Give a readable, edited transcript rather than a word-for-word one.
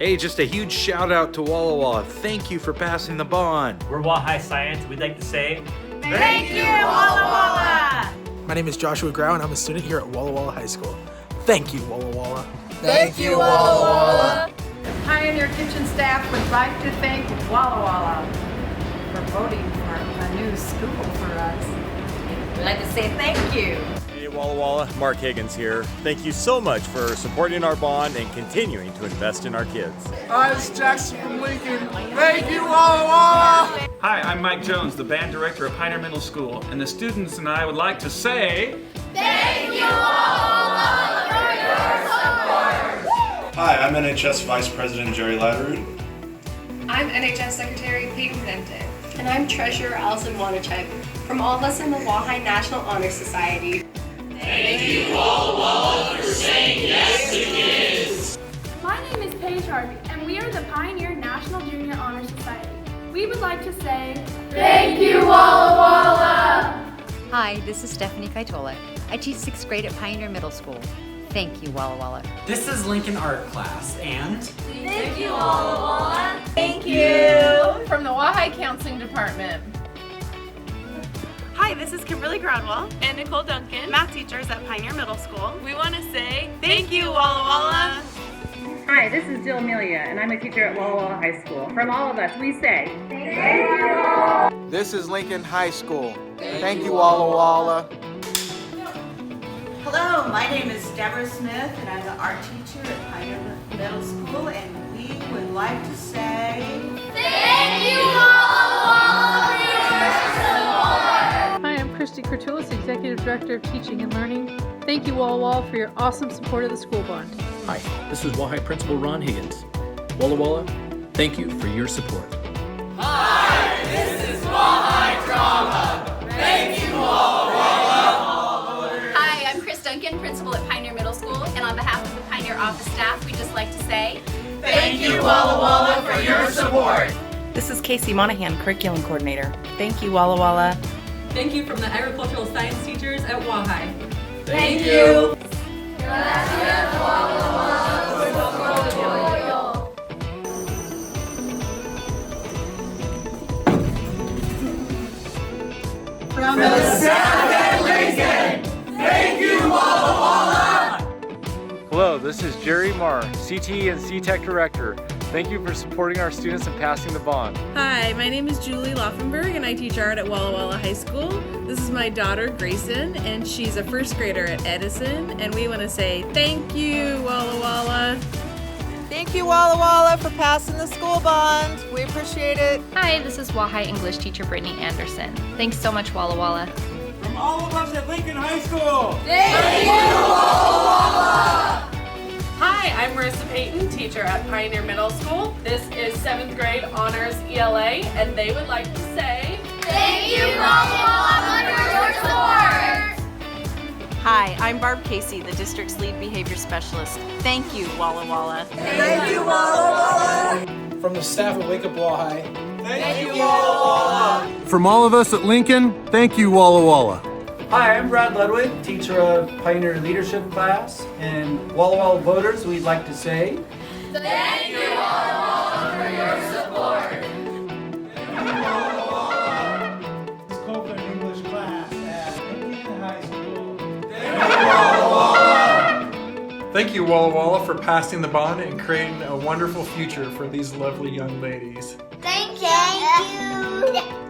Hey, just a huge shout out to Walla Walla. Thank you for passing the bond. We're Walla High Science. We'd like to say, thank you, Walla Walla! My name is Joshua Grau and I'm a student here at Walla Walla High School. Thank you, Walla Walla. Thank you, Walla Walla! The Pioneer Kitchen staff would like to thank Walla Walla for voting for a new school for us. We'd like to say thank you. Hey Walla Walla, Mark Higgins here. Thank you so much for supporting our bond and continuing to invest in our kids. Hi, this is Jackson from Lincoln. Thank you, Walla Walla! Hi, I'm Mike Jones, the band director of Pioneer Middle School, and the students and I would like to say, thank you, Walla Walla, for your support! Hi, I'm NHS Vice President Jerry Latterud. I'm NHS Secretary Peyton Benton. And I'm Treasurer Alison Wanachek. From all of us in the Wahai National Honor Society. Thank you, Walla Walla, for saying yes to kids. My name is Paige Harvey, and we are the Pioneer National Junior Honor Society. We would like to say, thank you, Walla Walla! Hi, this is Stephanie Kaitola. I teach 6th grade at Pioneer Middle School. Thank you, Walla Walla. This is Lincoln Art Class, and thank you, Walla Walla! Thank you! From the Wahai Counseling Department. Hi, this is Kimberly Grodwell and Nicole Duncan, math teachers at Pioneer Middle School. We want to say thank you, Walla Walla! Hi, this is Jill Amelia, and I'm a teacher at Walla Walla High School. From all of us, we say, thank you! This is Lincoln High School. Thank you, Walla Walla. Hello, my name is Deborah Smith, and I'm the art teacher at Pioneer Middle School, and we would like to say, thank you, Walla Walla, for your support! Hi, I'm Christy Kurtulis, Executive Director of Teaching and Learning. Thank you, Walla Walla, for your awesome support of the school bond. Hi, this is Wahai Principal Ron Higgins. Walla Walla, thank you for your support. Hi, this is Wahai Drama. Thank you, Walla Walla. Hi, I'm Chris Duncan, Principal at Pioneer Middle School, and on behalf of the Pioneer office staff, we'd just like to say, thank you, Walla Walla, for your support. This is Casey Monahan, Curriculum Coordinator. Thank you, Walla Walla. Thank you from the agricultural science teachers at Wahai. Thank you. Gracias, Walla Walla, por su apoyo. From the staff at Lincoln, thank you, Walla Walla. Hello, this is Jerry Marr, CTE and CTEC Director. Thank you for supporting our students and passing the bond. Hi, my name is Julie Laufenberg and I teach art at Walla Walla High School. This is my daughter Grayson and she's a first grader at Edison, and we want to say thank you, Walla Walla. Thank you, Walla Walla, for passing the school bond. We appreciate it. Hi, this is Wahai English teacher Brittany Anderson. Thanks so much, Walla Walla. From all of us at Lincoln High School, thank you, Walla Walla! Hi, I'm Marissa Payton, teacher at Pioneer Middle School. This is 7th grade honors ELA, and they would like to say, thank you, Walla Walla, for your support! Hi, I'm Barb Casey, the district's lead behavior specialist. Thank you, Walla Walla. Thank you, Walla Walla! From the staff at Wake Up Wahai, thank you, Walla Walla! From all of us at Lincoln, thank you, Walla Walla. Hi, I'm Brad Ludwig, teacher of Pioneer Leadership class, and Walla Walla voters, we'd like to say, thank you, Walla Walla, for your support! This is Copeland English class at Lincoln High School. Thank you, Walla Walla! Thank you, Walla Walla, for passing the bond and creating a wonderful future for these lovely young ladies. Thank you!